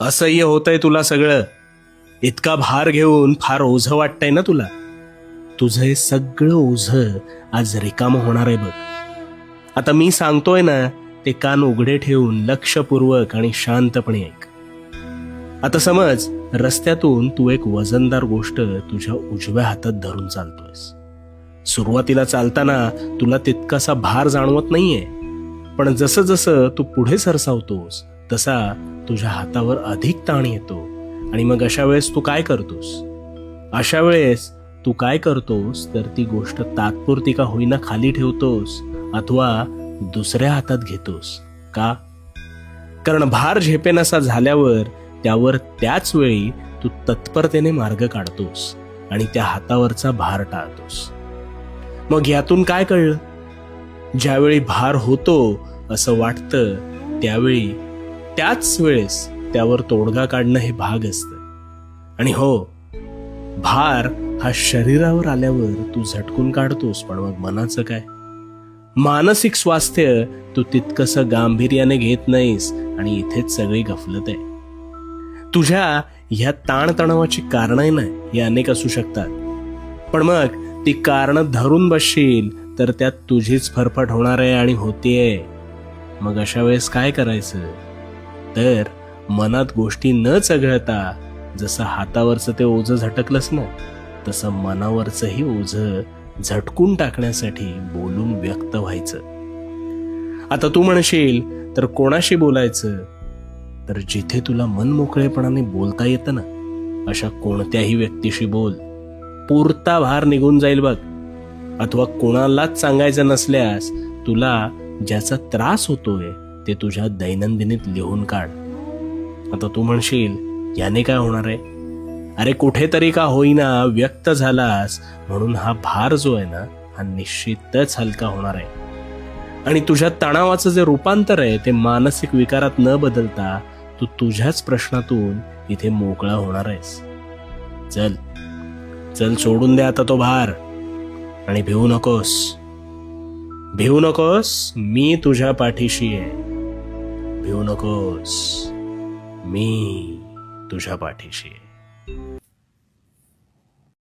असह्य होतंय तुला सगळं. इतका भार घेऊन फार ओझं वाटतंय ना तुला. तुझं हे सगळं ओझं आज रिकामं होणार आहे बघ. आता मी सांगतोय ना ते कान उघडे ठेवून लक्षपूर्वक आणि शांतपणे ऐक. आता समज रस्त्यातून तू एक वजनदार गोष्ट तुझ्या उजव्या हातात धरून चालतोयस. सुरुवातीला चालताना तुला तितकासा भार जाणवत नाहीये, पण जसं जसं तू पुढे सरसावतोस तसा तुझ्या हातावर अधिक ताण येतो. आणि मग अशा वेळेस तू काय करतोस तर ती गोष्ट तात्पुरती का होईना खाली ठेवतोस अथवा दुसऱ्या हातात घेतोस. का? कारण भार झेपेनासा झाल्यावर त्यावर त्याच वेळी तू तत्परतेने मार्ग काढतोस आणि त्या हातावरचा भार टाळतोस. मग यातून काय कळलं? ज्यावेळी भार होतो असं वाटतं त्यावेळी त्याच वेळेस त्यावर तोडगा काढणं हे भाग असतं. आणि हो, भार हा शरीरावर आल्यावर तू झटकून काढतोस, पण मग मनाचं काय? मानसिक स्वास्थ्य तू तितकंसं गांभीर्याने घेत नाहीस आणि इथेच सगळी गफलत आहे. तुझ्या ह्या ताणतणावाची कारणं ना ही अनेक असू शकतात, पण मग ती कारणं धरून बसशील तर त्यात तुझीच फरफट होणार आहे आणि होतीये. मग अशा वेळेस काय करायचं? तर मनात गोष्टी न चघळता जसं हातावरचं ते ओझं झटकलंस ना तसं मनावरचंही ओझं झटकून टाकण्यासाठी बोलून व्यक्त व्हायचं. आता तू म्हणशील तर कोणाशी बोलायचं? तर जिथे तुला मन मोकळेपणाने बोलता येतं ना अशा कोणत्याही व्यक्तीशी बोल. पुरता भार निघून जाईल बघ. अथवा कोणालाच सांगायचं नसल्यास तुला ज्याचा त्रास होतोय ते तुझ्या दैनंदिनीत लिहून काढ. आता तू म्हणशील याने काय होणार आहे? अरे कुठेतरी का होईना व्यक्त झालास म्हणून हा भार जो आहे ना हा निश्चितच हलका होणार आहे. आणि तुझ्या तणावाचं जे रूपांतर आहे ते मानसिक विकारात न बदलता तू तुझ्याच प्रश्नातून इथे मोकळा होणार आहेस. चल चल सोडून दे आता तो भार आणि भिवू नकोस. मी तुझ्या पाठीशी आहे. भिवू नकोस, मी तुझ्या पाठीशी आहे.